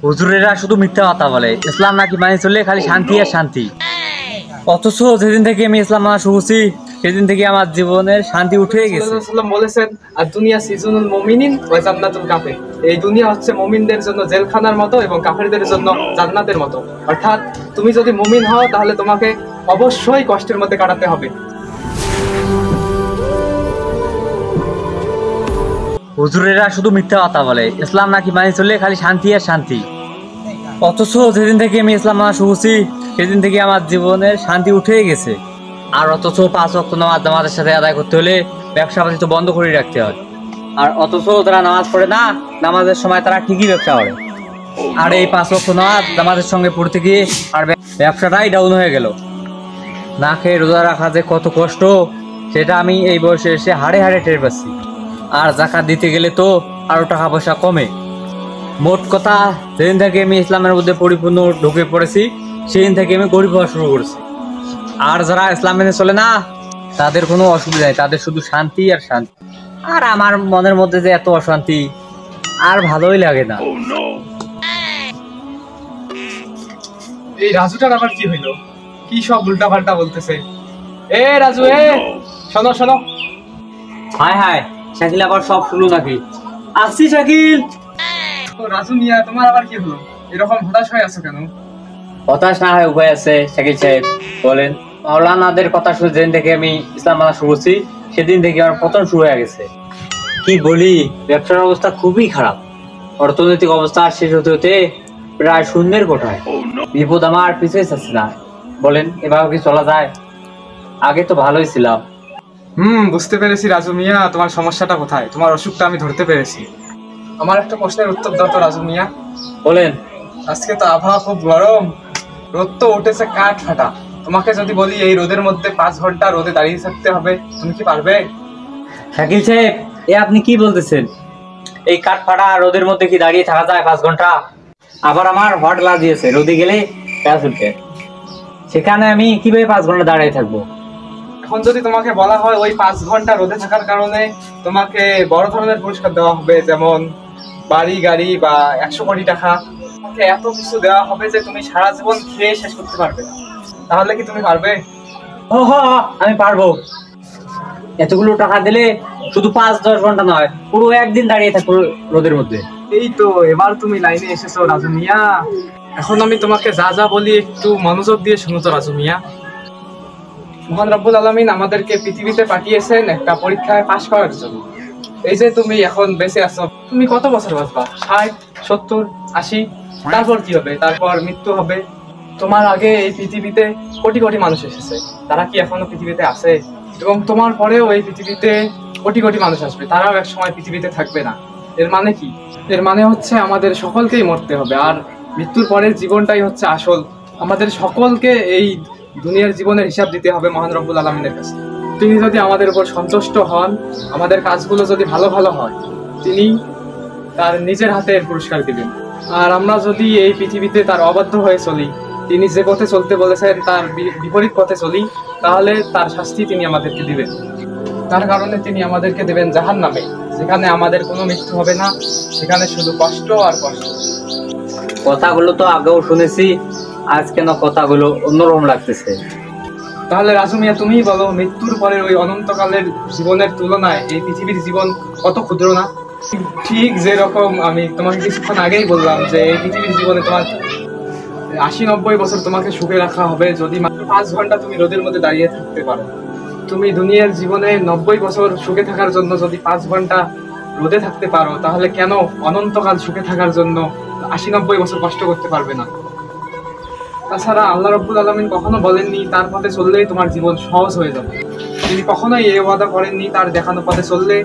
হুজুরেরা শুধু মিথ্যা কথা বলে, ইসলাম নাকি মানে চললে খালি শান্তি আর শান্তি। অথচ যেদিন থেকে আমি ইসলাম মানা শুরু করছি সেদিন থেকে আমার জীবনের শান্তি উঠে গেছে। বলেছেন আর দুনিয়া সিজনুল মুমিনিন ওয়া জান্নাতুল কাফির। এই দুনিয়া হচ্ছে মুমিনদের জন্য জেলখানার মতো এবং কাফেরদের জন্য জান্নাতের মতো। অর্থাৎ তুমি যদি মুমিন হও তাহলে তোমাকে অবশ্যই কষ্টের মধ্যে কাটাতে হবে। হুজুরেরা শুধু মিথ্যা কথা বলে, ইসলাম নাকি মানে চললে খালি শান্তি আর শান্তি। অথচ যেদিন থেকে আমি ইসলাম মানা শুরু করছি সেদিন থেকে আমার জীবনের শান্তি উঠে গেছে। আর অথচ 5 ওয়াক্ত নামাজ জামাতের সাথে আদায় করতে হলে ব্যবসা বাণিজ্য বন্ধ করে রাখতে হয়। আর অথচ যারা নামাজ পড়ে না, নামাজের সময় তারা ঠিকই ব্যবসা করে। আর এই 5 ওয়াক্ত নামাজ জামাতের সঙ্গে পড়তে গিয়ে আর ব্যবসাটাই ডাউন হয়ে গেল। না খেয়ে রোজা রাখা যে কত কষ্ট সেটা আমি এই বয়সে এসে হাড়ে হাড়ে টের পাচ্ছি। আর জাকাত দিতে গেলে তো আরো টাকা পয়সা কমে। মোট কথা, যেদিন থেকে আমি ইসলামের মধ্যে পরিপূর্ণ ঢুকে পড়েছি সেদিন থেকে আমি গরিব হওয়া শুরু করেছি। আর যারা ইসলাম মেনে চলে না তাদের কোনো অসুবিধা নেই, তাদের শুধু শান্তি আর শান্তি। আর আমার মনের মধ্যে যে এত অশান্তি, আর ভালোই লাগে না। এই রাজুটার আবার কি হইলো? কি সব উল্টা পাল্টা বলতেছে। এ রাজু, শোনো শোনো। হায় হায়, শাকিল আবার সব শুনলো নাকি? আসছি শাকিল। রাজু মিয়া, তোমার আবার কি হলো? এরকম হতাশ হয়ে আছো কেন? হতাশ না হয় উপায় আছে শাকিল সাহেব, বলেন। মাওলানাদের কথা শুনে যেদিন থেকে আমি ইসলাম মানা শুরু করছি সেদিন থেকে আমার পতন শুরু হয়ে গেছে। কি বলি, ব্যবসার অবস্থা খুবই খারাপ। অর্থনৈতিক অবস্থা শেষ হতে হতে প্রায় শূন্যের কোঠায়। বিপদ আমার পিছিয়ে যাচ্ছে না। বলেন, এভাবে কি চলা যায়? আগে তো ভালোই ছিলাম। বুঝতে পেরেছি রাজু মিয়া, তোমার সমস্যাটা কোথায়। তোমার অসুখটা আমি ধরতে পেরেছি। আমার একটা প্রশ্নের উত্তর দাও তো রাজু মিয়া। বলেন। আজকে তো আবহাওয়া খুব গরম, রোদ তো উঠেছে কাঠ ফাটা। তোমাকে যদি বলি এই রোদের মধ্যে 5 ঘন্টা রোদে দাঁড়িয়ে থাকতে হবে, তুমি কি পারবে? শাকিল সাহেব, আপনি কি বলতেছেন? এই কাঠ ফাটা রোদের মধ্যে কি দাঁড়িয়ে থাকা যায় 5 ঘন্টা? আবার আমার হট লাগিয়েছে, রোদে গেলে প্যাস উঠে, সেখানে আমি কিভাবে 5 ঘন্টা দাঁড়িয়ে থাকবো? এখন যদি তোমাকে বলা হয় ওই 5 ঘন্টা রোদে থাকার কারণে তোমাকে বড় ধরনের পুরস্কার দেওয়া হবে, যেমন বাড়ি গাড়ি বা 100 কোটি টাকা, তোমাকে এত কিছু দেওয়া হবে যে তুমি সারা জীবন খেয়ে শেষ করতে পারবে না, তাহলে কি তুমি পারবে? আমি পারবো। এতগুলো টাকা দিলে শুধু 5-10 ঘন্টা নয়, পুরো একদিন দাঁড়িয়ে থাকবো রোদের মধ্যে। এই তো এবার তুমি লাইনে এসেছো রাজু মিয়া। এখন আমি তোমাকে যা যা বলি একটু মনোযোগ দিয়ে শুনো তো রাজু মিয়া। মহান রব্বুল আলামিন আমাদেরকে পৃথিবীতে পাঠিয়েছেন একটা পরীক্ষায় পাশ করার জন্য। এই যে তুমি এখন বেঁচে আছো, তুমি কত বছর বাঁচবা? 60, 70, 80? তারপর কি হবে? তারপর মৃত্যু হবে। তোমার আগে এই পৃথিবীতে কোটি কোটি মানুষ এসেছে, তারা কি এখনো পৃথিবীতে আছে? এবং তোমার পরেও এই পৃথিবীতে কোটি কোটি মানুষ আসবে, তারাও এক সময় পৃথিবীতে থাকবে না। এর মানে কি? এর মানে হচ্ছে আমাদের সকলকেই মরতে হবে, আর মৃত্যুর পরের জীবনটাই হচ্ছে আসল। আমাদের সকলকে এই দুনিয়ার জীবনের হিসাব দিতে হবে মহান রব্বুল আলামিনের কাছে। তিনি যদি আমাদের উপর সন্তুষ্ট হন, আমাদের কাজগুলো যদি ভালো ভালো হয়, তিনি তার নিজের হাতে এর পুরস্কার দিবেন। আর আমরা যদি এই পৃথিবীতে তার অবাধ্য হয়ে চলি, তিনি যে পথে চলতে বলেছেন তার বিপরীত পথে চলি, তাহলে তার শাস্তি তিনি আমাদেরকে দিবেন। তার কারণে তিনি আমাদেরকে দেবেন জাহান্নামে, যেখানে আমাদের কোনো মৃত্যু হবে না, সেখানে শুধু কষ্ট আর কষ্ট। কথাগুলো তো আগেও শুনেছি, আজ কেন কথাগুলো অন্যরকম লাগতেছে? তাহলে রাজু মিয়া তুমিই বলো, মৃত্যুর পরের ওই অনন্তকালের জীবনের তুলনায় এই পৃথিবীর জীবন কত ক্ষুদ্র না? ঠিক যেরকম আমি তোমাকে কিছুক্ষণ আগেই বললাম যে এই পৃথিবীর জীবনে তোমার 80-90 বছর তোমাকে সুখে রাখা হবে যদি মাত্র 5 ঘন্টা তুমি রোদের মধ্যে দাঁড়িয়ে থাকতে পারো। তুমি দুনিয়ার জীবনে 90 বছর সুখে থাকার জন্য যদি 5 ঘন্টা রোদে থাকতে পারো, তাহলে কেন অনন্তকাল সুখে থাকার জন্য 80-90 বছর কষ্ট করতে পারবে না? তাছাড়া আল্লাহ রাব্বুল আলামিন কখনো বলেননি তার পথে চললেই তোমার জীবন সহজ হয়ে যাবে। তিনি কখনোই এই ওয়াদা করেননি তার দেখানো পথে চললে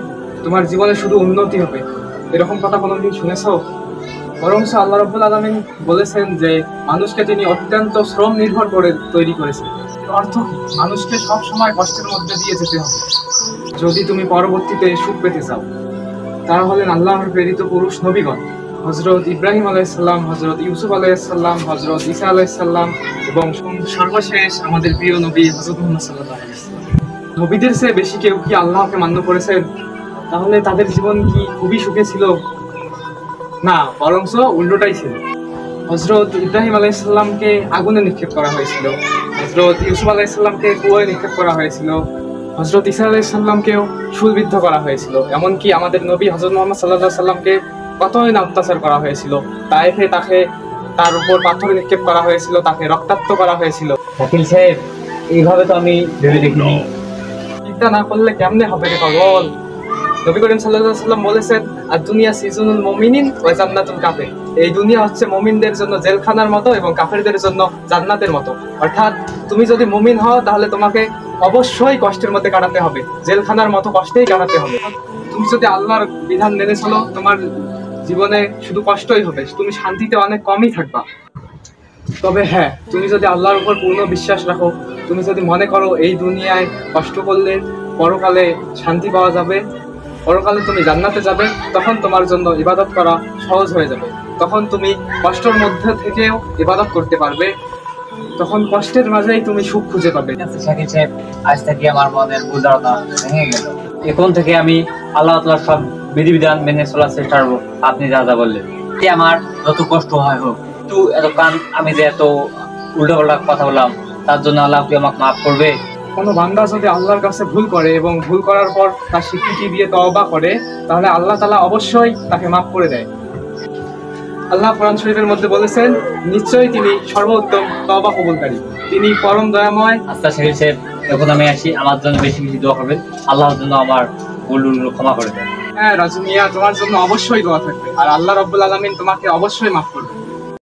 তোমার জীবনে শুধু উন্নতি হবে। এরকম কথা কোনোদিন শুনেছো? বরং আল্লাহ রাব্বুল আলামিন বলেছেন যে মানুষকে তিনি অত্যন্ত শ্রম নির্ভর করে তৈরি করেছেন। অর্থ কি? মানুষকে সব সময় কষ্টের মধ্যে দিয়ে যেতে হবে যদি তুমি পরবর্তীতে সুখ পেতে চাও। তারা হলেন আল্লাহর প্রেরিত পুরুষ নবীগণ, হযরত ইব্রাহিম আলাইহিস সালাম, হযরত ইউসুফ আলাইহিস সালাম, হযরত ঈসা আলাইহিস সালাম এবং সর্বশেষ আমাদের প্রিয় নবী হযরত মুহাম্মদ সাল্লাল্লাহু আলাইহি ওয়াসাল্লাম। নবীদের চেয়ে বেশি কেউ কি আল্লাহকে মান্য করেছেন? তাহলে তাদের জীবন কি খুবই সুখে ছিল? না, বরঞ্চ উল্টোটাই ছিল। হযরত ইব্রাহিম আলাইহিস সালামকে আগুনে নিক্ষেপ করা হয়েছিল, হযরত ইউসুফ আলাইহিস সালামকে কুয়োয় নিক্ষেপ করা হয়েছিল, হযরত ঈসা আলাইহিস সালামকেও শূলবিদ্ধ করা হয়েছিল। এমনকি আমাদের নবী হযরত মুহাম্মদ সাল্লাল্লাহু আলাইহি সাল্লামকে কতই না অত্যাচার করা হয়েছিল। তাইফে তার উপর পাথর নিক্ষেপ করা হয়েছিল, তাকে রক্তাক্ত করা হয়েছিল। শাকিল সাহেব, এইভাবে তো আমি ভেবে দেখিনি। চিন্তা না করলে কেমনে হবে রে পাগল? নবী করিম সাল্লাল্লাহু আলাইহি সাল্লাম বলেছেন, আর দুনিয়া সিজনুল মুমিনিন ওয়া জান্নাতুল কাফির। এই দুনিয়া হচ্ছে মুমিনদের জন্য জেলখানার মতো এবং কাফেরদের জন্য জান্নাতের মতো। অর্থাৎ তুমি যদি মুমিন হও তাহলে তোমাকে অবশ্যই কষ্টের মধ্যে কাটাতে হবে, জেলখানার মতো কষ্টেই কাটাতে হবে। তুমি যদি আল্লাহর বিধান মেনে চলো, তোমার জীবনে শুধু কষ্টই হবে, তুমি শান্তিতে অনেক কমই থাকবা। তবে হ্যাঁ, তুমি যদি আল্লাহর উপর পূর্ণ বিশ্বাস রাখো, তুমি যদি মনে করো এই দুনিয়ায় কষ্ট করলে পরকালে শান্তি পাওয়া যাবে, পরকালে তুমি জান্নাতে যাবে, তখন তোমার জন্য ইবাদত করা সহজ হয়ে যাবে। তখন তুমি কষ্টের মধ্যে থেকেও ইবাদত করতে পারবে, তখন কষ্টের মাঝেই তুমি সুখ খুঁজে পাবে। শাকিল সাহেব, আজ থেকে আমার মনের ভুল ধারণা ভেঙে গেল। এখন থেকে আমি আল্লাহ তাআলার সব বিধিবিধান মেনে চলার চেষ্টা করবো, আপনি যা যা বললেন। আমার যত কষ্ট হয় হোক, কিন্তু এতক্ষণ আমি যে এত উল্টোপাল্টা কথা বললাম, তার জন্য আল্লাহ কি আমাকে মাফ করবে? কোনো বান্দা যদি আল্লাহর কাছে ভুল করে এবং ভুল করার পর তার স্বীকৃতি দিয়ে তওবা করে, তাহলে আল্লাহ তাআলা অবশ্যই তাকে মাফ করে দেয়। আল্লাহ কোরআন শরীফের মধ্যে বলেছেন, নিশ্চয়ই তিনি সর্বোত্তম তওবা কবুলকারী, তিনি পরম দয়াময়। আচ্ছা শাকিল সাহেব, এখন আমি আসি, আমার জন্য বেশি বেশি দোয়া করবেন, আল্লাহর জন্য আমার ভুলগুলো ক্ষমা করে দেন। হ্যাঁ রাজু মিয়া, তোমার জন্য অবশ্যই দোয়া থাকবে, আর আল্লাহ রাব্বুল আলামিন তোমাকে অবশ্যই মাফ করবে।